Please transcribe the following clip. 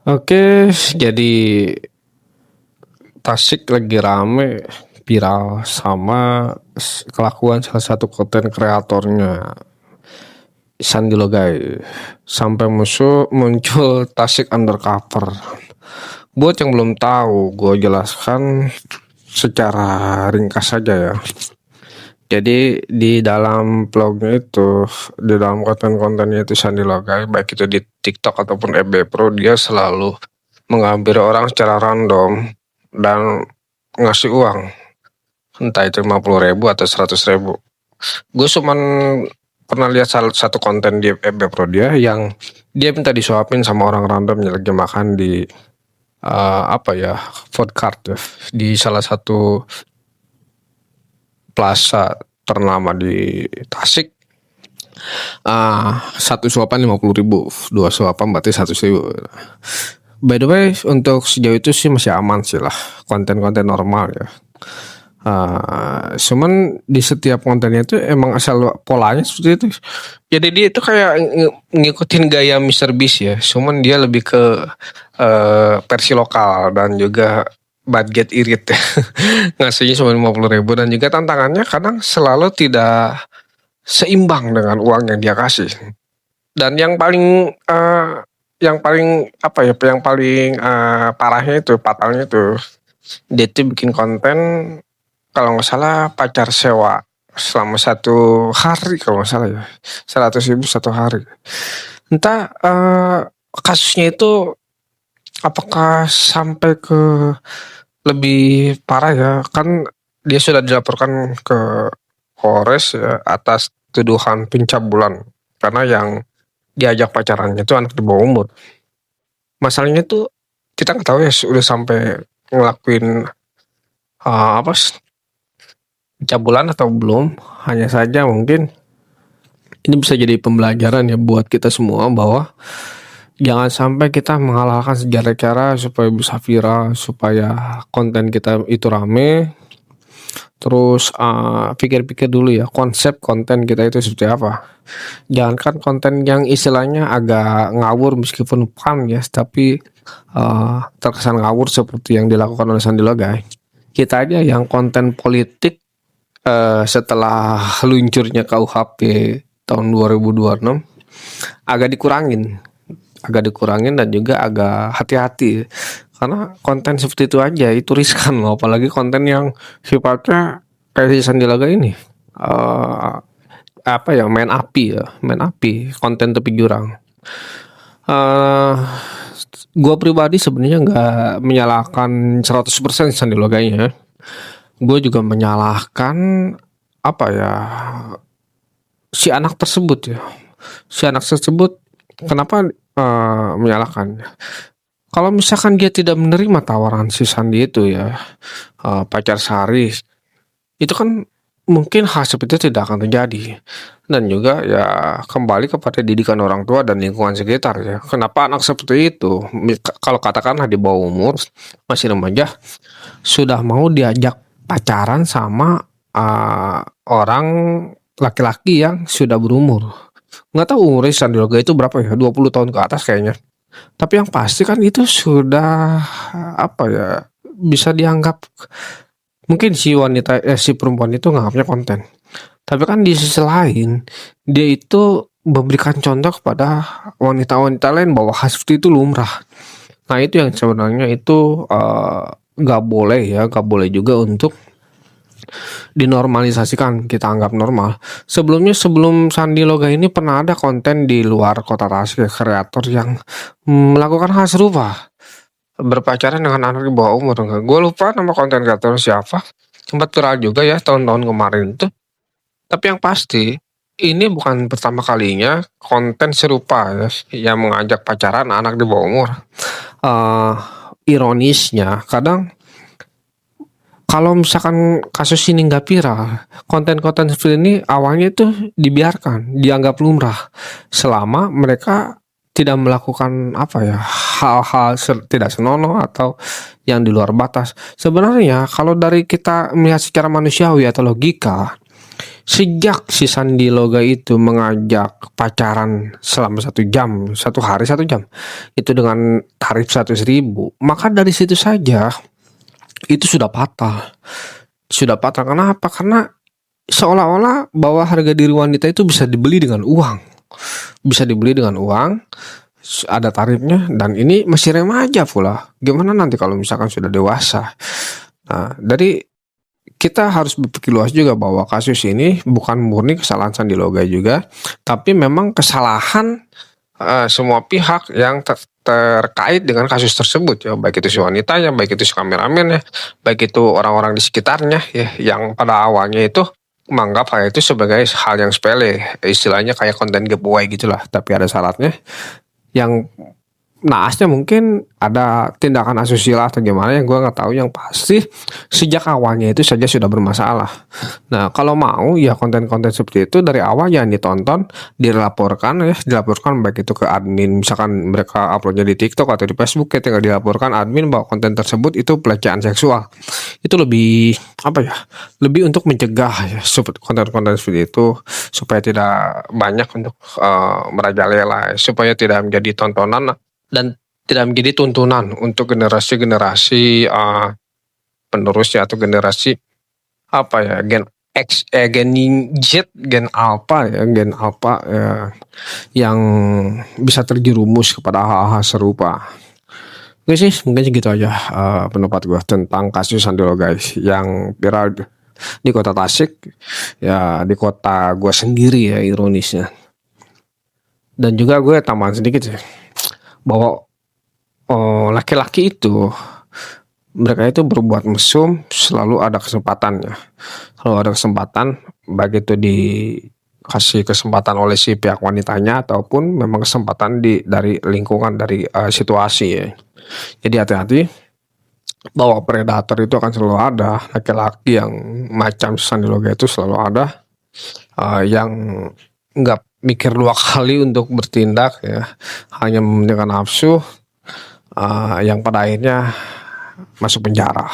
Oke, jadi Tasik lagi rame viral sama kelakuan salah satu konten kreatornya Sandi Logai sampai muncul Tasik undercover. Buat yang belum tahu, gue jelaskan secara ringkas saja ya. Jadi di dalam vlognya itu, di dalam konten-kontennya itu Sandi Logai, baik itu di TikTok ataupun FB Pro, dia selalu mengambil orang secara random dan ngasih uang, entah itu 50.000 atau 100.000. Gue cuman pernah lihat salah satu konten di FB Pro yang dia minta disuapin sama orang random yang lagi makan di food cart ya, di salah satu plaza ternama di Tasik. Satu suapan 50.000, dua suapan berarti 100.000. By the way, untuk sejauh itu sih masih aman sih lah, konten-konten normal ya. Cuman di setiap kontennya itu emang asal polanya seperti itu. Jadi dia itu kayak ngikutin gaya Mr. Beast ya. Cuman dia lebih ke versi lokal dan juga budget irit ya. Ngasihnya cuma 50.000 dan juga tantangannya kadang selalu tidak seimbang dengan uang yang dia kasih. Dan yang paling parahnya itu, fatalnya itu, dia tuh bikin konten kalau nggak salah pacar sewa selama 1 hari, kalau nggak salah ya, 100.000 satu hari. Entah kasusnya itu apakah sampai ke lebih parah ya, kan dia sudah dilaporkan ke Polres ya atas tuduhan pencabulan karena yang diajak pacarannya itu anak di bawah umur. Masalahnya tuh kita nggak tahu ya udah sampai ngelakuin pencabulan atau belum. Hanya saja mungkin ini bisa jadi pembelajaran ya buat kita semua bahwa jangan sampai kita menghalalkan segala cara supaya bisa viral, supaya konten kita itu rame. Terus pikir-pikir dulu ya konsep konten kita itu seperti apa. Jangankan konten yang istilahnya agak ngawur meskipun fun ya, tapi terkesan ngawur seperti yang dilakukan oleh Sandi Logai. Kita aja yang konten politik setelah luncurnya KUHP tahun 2026 agak dikurangin dan juga agak hati-hati karena konten seperti itu aja itu riskan loh, apalagi konten yang sifatnya kayak si Sandi Logai ini main api konten tepi jurang. Gue pribadi sebenarnya nggak menyalahkan 100% Sandi Logainya. Gue juga menyalahkan si anak tersebut ya. Si anak tersebut kenapa menyalahkan? Kalau misalkan dia tidak menerima tawaran si Sandi itu ya, pacar sehari, itu kan mungkin hal seperti itu tidak akan terjadi. Dan juga ya kembali kepada didikan orang tua dan lingkungan sekitar ya. Kenapa anak seperti itu, kalau katakanlah di bawah umur, masih remaja, sudah mau diajak pacaran sama orang laki-laki yang sudah berumur. Nggak tahu umurnya Sandi Logai itu berapa ya, 20 tahun ke atas kayaknya. Tapi yang pasti kan itu sudah bisa dianggap, mungkin si perempuan itu nganggapnya konten. Tapi kan di sisi lain dia itu memberikan contoh kepada wanita-wanita lain bahwa hal seperti itu lumrah. Nah itu yang sebenarnya itu nggak boleh juga untuk dinormalisasikan, kita anggap normal. Sebelum Sandi Logai ini pernah ada konten di luar kota Tasik, kreator yang melakukan hal serupa, berpacaran dengan anak di bawah umur. Gue lupa nama konten kreator siapa, sempat viral juga ya tahun-tahun kemarin tuh. Tapi yang pasti ini bukan pertama kalinya konten serupa ya, yang mengajak pacaran anak di bawah umur. Ironisnya kadang kalau misalkan kasus ini nggak viral, konten-konten seperti ini awalnya itu dibiarkan, dianggap lumrah, selama mereka tidak melakukan hal-hal tidak senonoh atau yang di luar batas. Sebenarnya kalau dari kita melihat secara manusiawi atau logika, Sejak si Sandi Loga itu mengajak pacaran selama 1 jam, 1 hari 1 jam, itu dengan tarif 100.000, maka dari situ saja itu sudah patah. Sudah patah, kenapa? Karena seolah-olah bahwa harga diri wanita itu bisa dibeli dengan uang. Bisa dibeli dengan uang, ada tarifnya, dan ini masih remaja pula. Gimana nanti kalau misalkan sudah dewasa? Nah, dari kita harus berpikir luas juga bahwa kasus ini bukan murni kesalahan Sandi Loga juga, tapi memang kesalahan semua pihak yang terkait dengan kasus tersebut ya, baik itu si wanitanya, baik itu si kameramen ya, baik itu orang-orang di sekitarnya ya, yang pada awalnya itu menganggap hal itu sebagai hal yang sepele, istilahnya kayak konten giveaway gitulah, tapi ada syaratnya. Yang naasnya mungkin ada tindakan asusila atau gimana yang gue nggak tahu, yang pasti sejak awalnya itu saja sudah bermasalah. Nah, kalau mau ya konten-konten seperti itu dari awal yang ditonton, dilaporkan ya, dilaporkan baik itu ke admin, misalkan mereka uploadnya di TikTok atau di Facebook, ya tinggal dilaporkan admin bahwa konten tersebut itu pelecehan seksual. Itu lebih apa ya? Lebih untuk mencegah ya konten-konten seperti itu, supaya tidak banyak untuk merajalela, supaya tidak menjadi tontonan dan tidak menjadi tuntunan untuk generasi-generasi penerusnya, atau generasi apa ya, Gen X, Gen Z, Gen Alpha ya, Gen Alpha ya, yang bisa terjerumus kepada hal-hal serupa. Oke sih, mungkin segitu aja pendapat gue tentang kasus Sandi Loga guys, yang viral di kota Tasik ya, di kota gue sendiri ya, ironisnya. Dan juga gue tambahan sedikit sih, bahwa laki-laki itu mereka itu berbuat mesum selalu ada kesempatannya, selalu ada kesempatan, baik itu dikasih kesempatan oleh si pihak wanitanya ataupun memang kesempatan dari lingkungan, dari situasi ya. Jadi hati-hati, bahwa predator itu akan selalu ada, laki-laki yang macam Sandi Loga itu selalu ada, yang nggak mikir 2 kali untuk bertindak ya, hanya mementingkan nafsu, yang pada akhirnya masuk penjara.